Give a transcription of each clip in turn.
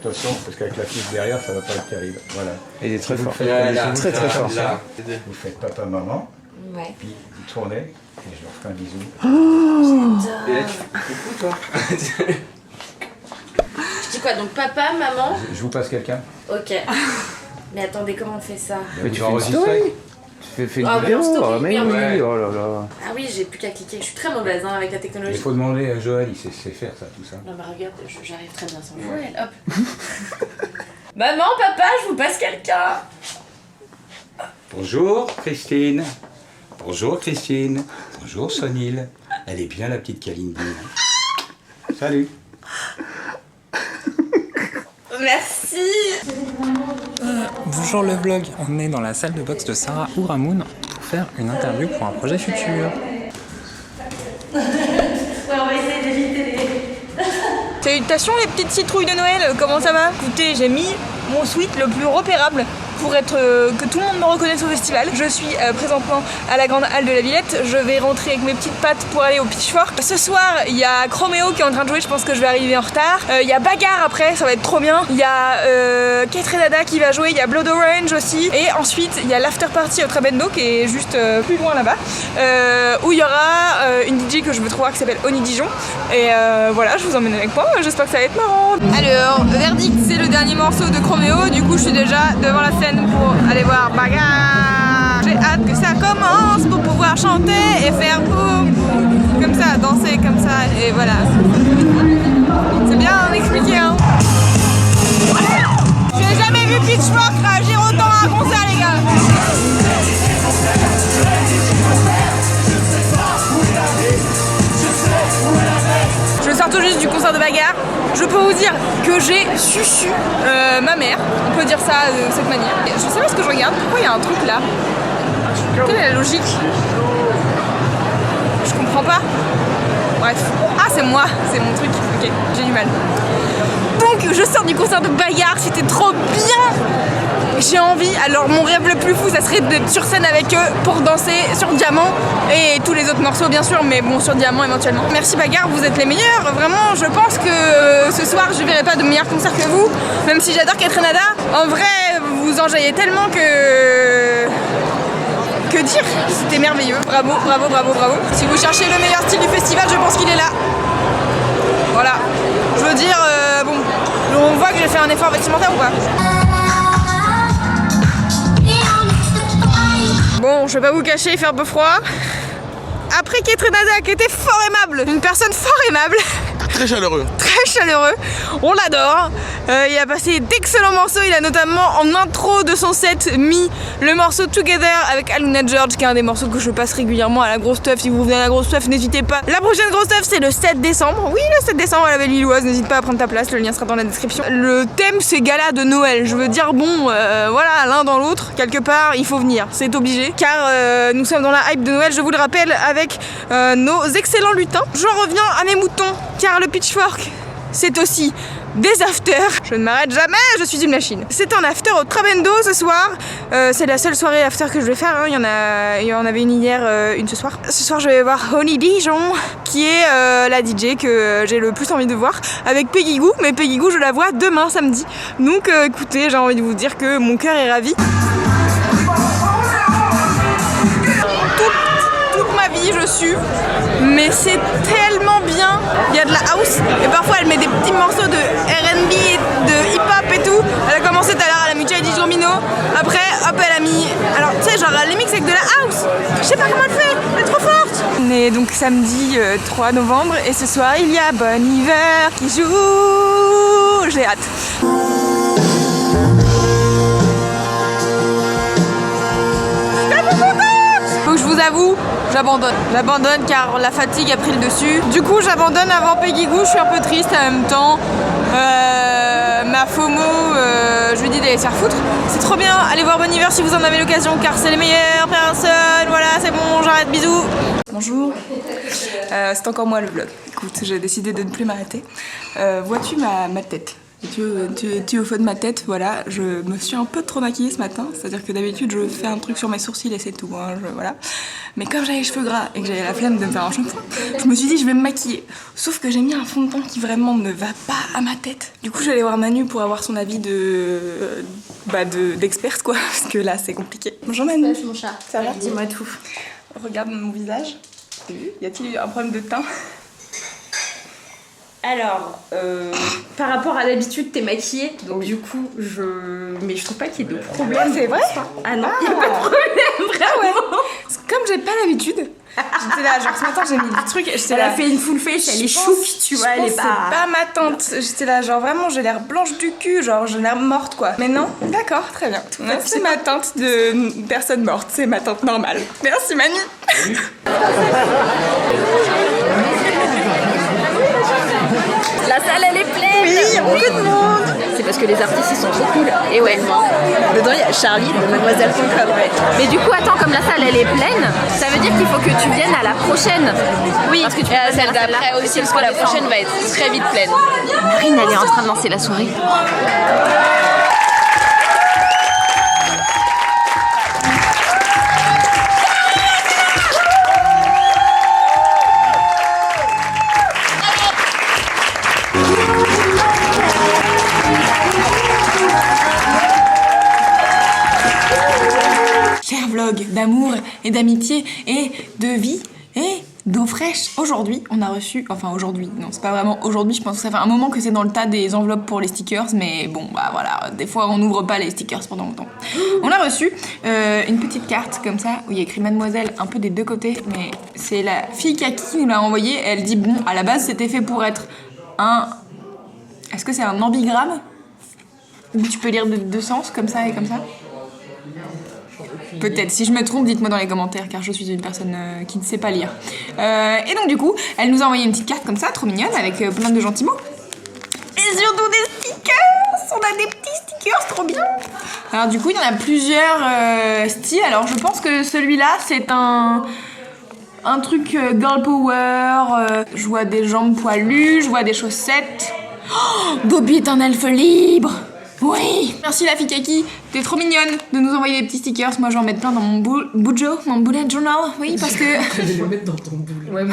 attention, parce qu'avec la fiche derrière, ça va pas être terrible. Voilà. Il est très fort. Très très fort. Vous faites papa, maman, Ouais. puis vous tournez, et je leur ferai un bisou. Oh, Et là, tu fais coucou, toi. je dis quoi, donc papa, maman? Je vous passe quelqu'un. Ok. Mais attendez, comment on fait ça? Mais tu vas fais une enregistrer. story. Tu fais une Ah, vidéo. oui, en story, Oh, mais oui, oui, ouais. oh là là. Ah oui, j'ai plus qu'à cliquer. Je suis très mauvaise hein, avec la Il technologie. faut demander à Joël, il sait faire ça, tout ça. Non, mais regarde, j'arrive très bien sans Joël. Hop. Maman, papa, je vous passe quelqu'un. Bonjour Christine. Bonjour Christine. Bonjour Sonil. Elle est bien la petite Kaline. Salut. Merci. Bonjour le vlog, on est dans la salle de boxe de Sarah Ouramoun pour faire une interview pour un projet futur. Ouais, on va essayer d'éviter les... Salutations les petites citrouilles de Noël, comment ça va? Écoutez, j'ai mis mon sweat le plus repérable pour être que tout le monde me reconnaisse au festival. Je suis présentement à la grande halle de la Villette. Je vais rentrer avec mes petites pattes pour aller au Pitchfork. Ce soir, il y a Chroméo qui est en train de jouer, je pense que je vais arriver en retard. Il y a Bagarre après, ça va être trop bien. Il y a Kate Renada qui va jouer, il y a Blood Orange aussi. Et ensuite, il y a l'after party au Trabendo qui est juste plus loin là-bas. Où il y aura une DJ que je veux trop voir qui s'appelle Oni Dijon. Et voilà, je vous emmène avec moi, j'espère que ça va être marrant. Alors, Verdict, c'est le dernier morceau de Chroméo. Du coup, je suis déjà devant la scène pour aller voir Bagarre. J'ai hâte que ça commence pour pouvoir chanter et faire boum boum comme ça, danser comme ça et voilà. C'est bien expliqué hein. J'ai jamais vu Pitchfork réagir autant à un concert les gars. Je sors tout juste du concert de Bagarre. Je peux vous dire que j'ai suçu ma mère. On peut dire ça de cette manière. Je sais pas ce que je regarde. Pourquoi il y a un truc là? Quelle est la logique? Je comprends pas. Bref. Ah, c'est moi. C'est mon truc. Ok, j'ai du mal. Donc, je sors du concert de Bagarre. C'était trop bien. J'ai envie, alors mon rêve le plus fou ça serait d'être sur scène avec eux pour danser sur Diamant et tous les autres morceaux bien sûr, mais bon sur Diamant éventuellement. Merci Bagarre, vous êtes les meilleurs, vraiment je pense que ce soir je verrai pas de meilleur concert que vous, même si j'adore Kate Renada. En vrai vous enjaillez tellement que dire, c'était merveilleux, bravo, bravo, bravo, bravo. Si vous cherchez le meilleur style du festival, je pense qu'il est là. Voilà, je veux dire, bon, on voit que j'ai fait un effort vestimentaire ou pas? Bon, je vais pas vous cacher, il fait un peu froid. Après Kate Renada, qui était fort aimable, une personne fort aimable. Très chaleureux. Très chaleureux, on l'adore. Il a passé d'excellents morceaux, il a notamment en intro de son set mis le morceau Together avec Aluna George, qui est un des morceaux que je passe régulièrement à la grosse teuf. Si vous venez à la grosse teuf, n'hésitez pas. La prochaine grosse teuf, c'est le 7 décembre. Oui, le 7 décembre à la Belle Lilloise, n'hésite pas à prendre ta place, le lien sera dans la description. Le thème, c'est gala de Noël. Je veux dire, bon, voilà, l'un dans l'autre, quelque part, il faut venir, c'est obligé. Car nous sommes dans la hype de Noël, je vous le rappelle, avec nos excellents lutins. J'en reviens à mes moutons, car le Pitchfork, c'est aussi des afters. Je ne m'arrête jamais, je suis une machine. C'est un after au Trabendo ce soir. C'est la seule soirée after que je vais faire. Hein. Il y en avait une hier, une ce soir. Ce soir, je vais voir Oni Dijon, qui est la DJ que j'ai le plus envie de voir, avec Peggy Gou. Mais Peggy Gou, je la vois demain, samedi. Donc, écoutez, j'ai envie de vous dire que mon cœur est ravi. Toute ma vie, je suis. Mais c'est tellement bien. Il y a de la house et parfois elle met des petits morceaux de R&B, de hip-hop et tout. Elle a commencé tout à l'heure, elle a mis Childish Gambino. Après, hop, elle a mis... Alors, tu sais, genre, elle mixe avec de la house. Je sais pas comment elle fait, elle est trop forte. On est donc samedi 3 novembre et ce soir, il y a Bon Iver qui joue. J'ai hâte. Faut que je vous avoue, j'abandonne. J'abandonne car la fatigue a pris le dessus. Du coup, j'abandonne avant Peggy Gou. Je suis un peu triste en même temps. Ma FOMO, je lui dis d'aller se faire foutre. C'est trop bien, allez voir Bon Iver si vous en avez l'occasion car c'est les meilleures personnes. Voilà, c'est bon, j'arrête, bisous. Bonjour, c'est encore moi le vlog. Écoute, j'ai décidé de ne plus m'arrêter. Vois-tu ma tête? Tu au fond de ma tête, voilà, je me suis un peu trop maquillée ce matin, c'est-à-dire que d'habitude je fais un truc sur mes sourcils et c'est tout, hein, voilà. Mais comme j'avais les cheveux gras et que j'avais la flemme de me faire un shampoing, je me suis dit je vais me maquiller. Sauf que j'ai mis un fond de teint qui vraiment ne va pas à ma tête. Du coup j'allais voir Manu pour avoir son avis d'experte quoi, parce que là c'est compliqué. Bonjour Manu. Mon chat. Ça va? Dis-moi tout. Regarde mon visage. Y a-t-il eu un problème de teint? Alors, par rapport à d'habitude, t'es maquillée, donc du coup, mais je trouve pas qu'il y ait de problème. C'est vrai? Ah non, il y a pas de problème, vraiment. Comme j'ai pas l'habitude, j'étais là, genre ce matin j'ai mis des trucs, j'étais Elle là. a fait une full face, elle est chouk, tu vois, elle est C'est pas ma tante. J'étais là, genre vraiment, j'ai l'air blanche du cul, genre j'ai l'air morte quoi. Mais non, d'accord, très bien. C'est ma tante de personne morte, c'est ma tante normale. Merci Manu. La salle, elle est pleine. Oui, il y a beaucoup de monde. C'est parce que les artistes, ils sont trop cool. Et ouais, dedans, il y a Charlie de Mademoiselle.com. Mais du coup, attends, comme la salle, elle est pleine, ça veut dire qu'il faut que tu viennes à la prochaine. Oui, parce que tu celle d'après aussi, parce que la prochaine va être très vite pleine. Marine, elle est en train de lancer la soirée. Cher vlog d'amour et d'amitié et de vie et d'eau fraîche. Aujourd'hui, on a reçu, enfin aujourd'hui, non c'est pas vraiment aujourd'hui, je pense que ça fait un moment que c'est dans le tas des enveloppes pour les stickers, mais bon bah voilà, des fois on n'ouvre pas les stickers pendant longtemps. On a reçu une petite carte comme ça où il y a écrit Mademoiselle un peu des deux côtés, mais c'est la fille Kaki qui nous l'a envoyé. Elle dit bon, à la base c'était fait pour être un... Est-ce que c'est un ambigramme? Où tu peux lire de deux sens comme ça et comme ça? Peut-être, si je me trompe, dites-moi dans les commentaires, car je suis une personne qui ne sait pas lire. Et donc du coup, elle nous a envoyé une petite carte comme ça, trop mignonne, avec plein de gentils mots. Et surtout des stickers. On a des petits stickers, trop bien. Alors du coup, il y en a plusieurs styles. Alors je pense que celui-là, c'est un truc girl power. Je vois des jambes poilues, je vois des chaussettes. Oh, Bobby est un elfe libre. Oui. Merci la fille Kaki, t'es trop mignonne de nous envoyer des petits stickers. Moi je vais en mettre plein dans mon bujo, mon bullet journal. Oui, parce que... Je vais les mettre dans ton boule. Ouais,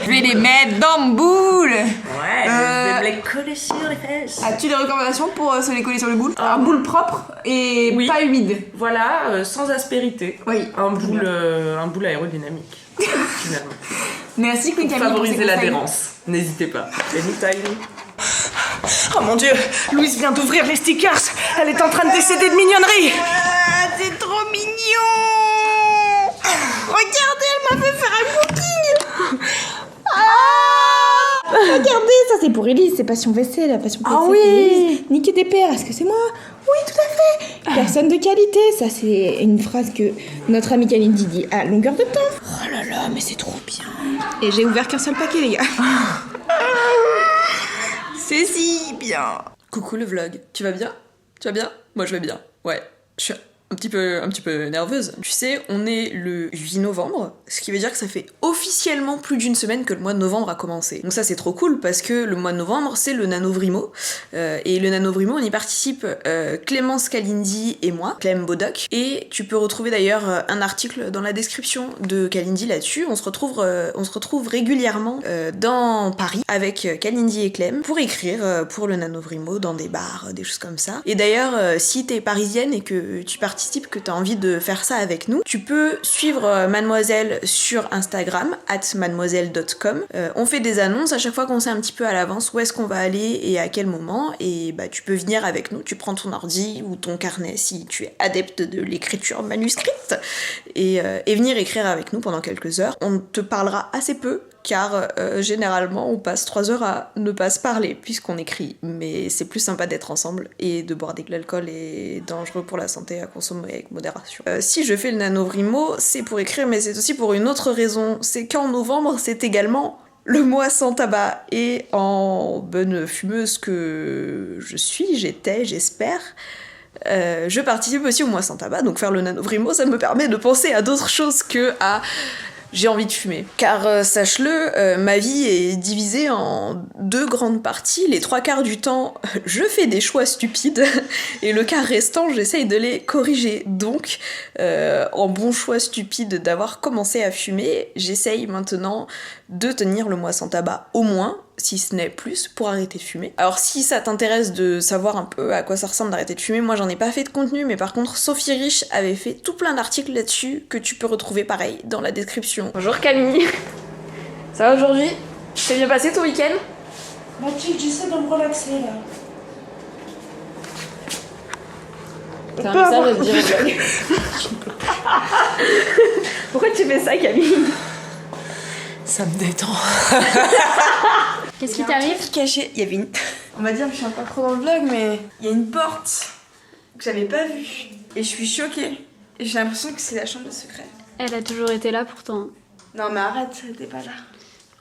je vais les mettre dans mon boule. Ouais, je vais me les coller sur les fesses. As-tu des recommandations pour se les coller sur le boule? Un boule propre et Oui. pas humide. Voilà, sans aspérité. Oui. Un boule aérodynamique, finalement. Merci Queen Camille. Favoriser l'adhérence. N'hésitez pas. Anytime. Oh mon dieu, Louise vient d'ouvrir les stickers. Elle est en train de décéder de mignonnerie. Ah, c'est trop mignon. Regardez, elle m'a fait faire un cooking. Ah, regardez, ça c'est pour Elise, c'est Passion WC, la Passion WC. Ah oui. Niquer des pères, est-ce que c'est moi? Oui, tout à fait. Personne de qualité, ça c'est une phrase que notre amie Kalindi dit à longueur de temps. Oh là là, mais c'est trop bien. Et j'ai ouvert qu'un seul paquet, les gars. C'est si bien. Coucou le vlog, tu vas bien? Tu vas bien? Moi je vais bien, ouais. Je suis un petit peu nerveuse. Tu sais, on est le 8 novembre, ce qui veut dire que ça fait officiellement plus d'une semaine que le mois de novembre a commencé. Donc ça c'est trop cool parce que le mois de novembre c'est le Nanovrimo. Et le Nanovrimo on y participe Clémence Kalindi et moi, Clem Bodoc. Et tu peux retrouver d'ailleurs un article dans la description de Kalindi là-dessus. On se retrouve régulièrement dans Paris avec Kalindi et Clem pour écrire pour le Nanovrimo dans des bars, des choses comme ça. Et d'ailleurs si t'es parisienne et que tu participes, que tu as envie de faire ça avec nous, tu peux suivre Mademoiselle sur Instagram @mademoiselle.com. On fait des annonces à chaque fois qu'on sait un petit peu à l'avance où est-ce qu'on va aller et à quel moment, et bah tu peux venir avec nous, tu prends ton ordi ou ton carnet si tu es adepte de l'écriture manuscrite et venir écrire avec nous pendant quelques heures. On te parlera assez peu car généralement on passe 3 heures à ne pas se parler puisqu'on écrit, mais c'est plus sympa d'être ensemble et de boire de l'alcool est dangereux pour la santé à consommer avec modération. Si je fais le Nanovrimo, c'est pour écrire, mais c'est aussi pour une autre raison, c'est qu'en novembre c'est également le mois sans tabac, et en bonne fumeuse que j'étais, j'espère, je participe aussi au mois sans tabac, donc faire le Nanovrimo ça me permet de penser à d'autres choses que à j'ai envie de fumer. Car sache-le, ma vie est divisée en 2 grandes parties. Les 3/4 du temps, je fais des choix stupides et le quart restant, j'essaye de les corriger. Donc, en bon choix stupide d'avoir commencé à fumer, j'essaye maintenant de tenir le mois sans tabac au moins, si ce n'est plus, pour arrêter de fumer. Alors si ça t'intéresse de savoir un peu à quoi ça ressemble d'arrêter de fumer, moi j'en ai pas fait de contenu, mais par contre Sophie Rich avait fait tout plein d'articles là-dessus que tu peux retrouver pareil dans la description. Bonjour Camille. Ça va aujourd'hui? T'es bien passé ton week-end? Mathilde, j'essaie de me relaxer là. T'as un message à te dire au blog. Pourquoi tu fais ça Camille? Ça me détend. Qu'est-ce qui t'arrive? Caché, il y avait une... On va dire que je suis un peu trop dans le vlog, mais il y a une porte que j'avais pas vue. Et je suis choquée. Et j'ai l'impression que c'est la chambre de secret. Elle a toujours été là pourtant. Non mais arrête, t'es pas là.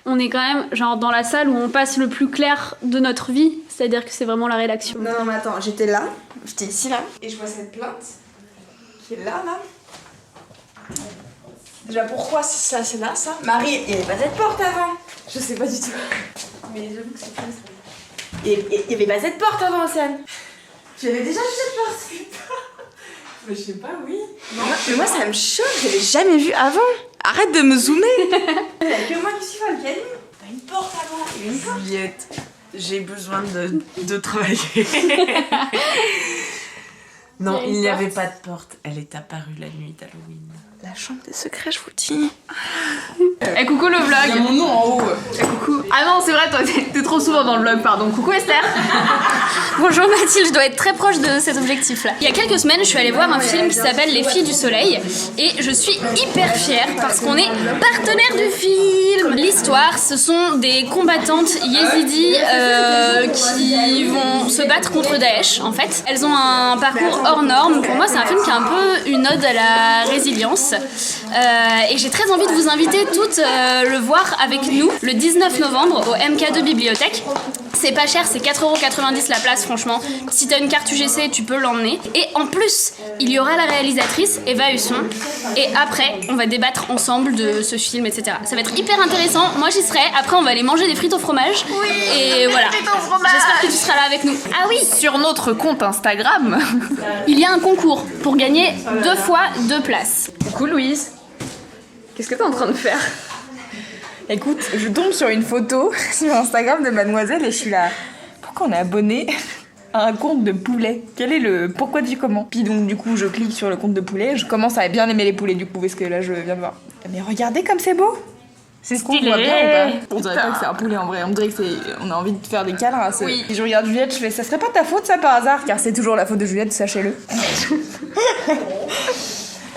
On est quand même genre dans la salle où on passe le plus clair de notre vie, c'est-à-dire que c'est vraiment la rédaction. Non mais attends, j'étais là, j'étais ici là, et je vois cette plainte qui est là. Déjà pourquoi c'est là ça? Marie, il y avait pas cette porte avant. Je sais pas du tout. Mais j'avoue que c'est classe. Il y avait pas cette porte avant, Océane. Tu avais déjà vu cette porte, putain. Mais je sais pas, oui. Non, mais moi ça me choque, j'avais jamais vu avant. Arrête de me zoomer. Il y a que moi qui suis folle, Camille. T'as une porte avant. Il y a une porte. Juliette, j'ai besoin de travailler. Non, il n'y avait pas de porte. Elle est apparue la nuit d'Halloween. La chambre des secrets, je vous le dis. Eh coucou le vlog. Il y a mon nom en haut. Coucou. Ah non c'est vrai toi t'es trop souvent dans le vlog pardon. Coucou Esther. Bonjour Mathilde, je dois être très proche de cet objectif-là. Il y a quelques semaines, je suis allée voir un film qui s'appelle Les Filles du Soleil et je suis hyper fière parce qu'on est partenaire du film. L'histoire, ce sont des combattantes yézidis qui vont se battre contre Daesh en fait. Elles ont un parcours hors norme. Pour moi, c'est un film qui est un peu une ode à la résilience. Et j'ai très envie de vous inviter toutes le voir avec nous le 19 novembre au MK2 Bibliothèque. C'est pas cher, c'est 4,90€ la place, franchement. Si t'as une carte UGC, tu peux l'emmener. Et en plus, il y aura la réalisatrice, Eva Husson. Et après, on va débattre ensemble de ce film, etc. Ça va être hyper intéressant. Moi, j'y serai. Après, on va aller manger des frites au fromage. Oui, et voilà. J'espère que tu seras là avec nous. Ah oui, sur notre compte Instagram, il y a un concours pour gagner 2 fois 2 places. Coucou Louise. Qu'est-ce que t'es en train de faire? Écoute, je tombe sur une photo sur Instagram de Mademoiselle et je suis là. Pourquoi on est abonné à un compte de poulet? Quel est le pourquoi du comment? Puis donc du coup je clique sur le compte de poulet, je commence à bien aimer les poulets du coup parce que là je viens de voir. Mais regardez comme c'est beau! C'est stylé! On voit bien ou pas? On dirait pas que c'est un poulet en vrai, on dirait que on a envie de faire des câlins à ce... Oui. Et je regarde Juliette, je fais ça serait pas ta faute ça par hasard? Car c'est toujours la faute de Juliette, sachez-le.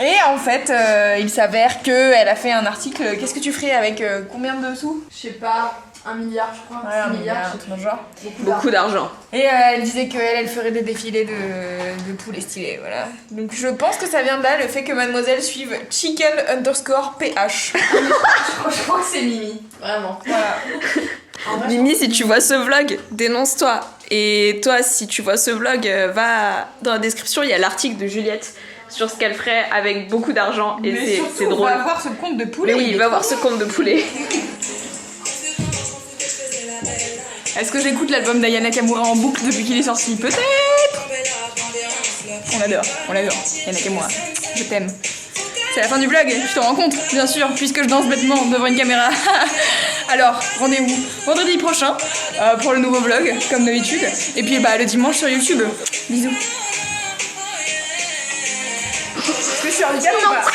Et en fait, il s'avère qu'elle a fait un article. Qu'est-ce que tu ferais avec combien de sous? Je sais pas, 1 milliard je crois. Ouais, 6 milliards. genre. Beaucoup d'argent. Et elle disait qu'elle ferait des défilés de poulets stylés, voilà. Donc je pense que ça vient de là, le fait que Mademoiselle suive chicken_ph. Je crois que c'est Mimi. Vraiment. Voilà. Mimi, si tu vois ce vlog, dénonce-toi. Et toi, si tu vois ce vlog, va dans la description, il y a l'article de Juliette sur ce qu'elle ferait avec beaucoup d'argent. Et c'est drôle. On va voir ce compte de poulet. Mais oui, va voir ce compte de poulet. Est-ce que j'écoute l'album d'Aya Nakamura en boucle depuis qu'il est sorti? Peut-être. On adore, Aya Nakamura. Je t'aime. C'est la fin du vlog, je te rends compte, bien sûr, puisque je danse bêtement devant une caméra. Alors, rendez-vous vendredi prochain pour le nouveau vlog, comme d'habitude. Et puis le dimanche sur YouTube. Bisous. Est-ce que je suis handicapée ou pas?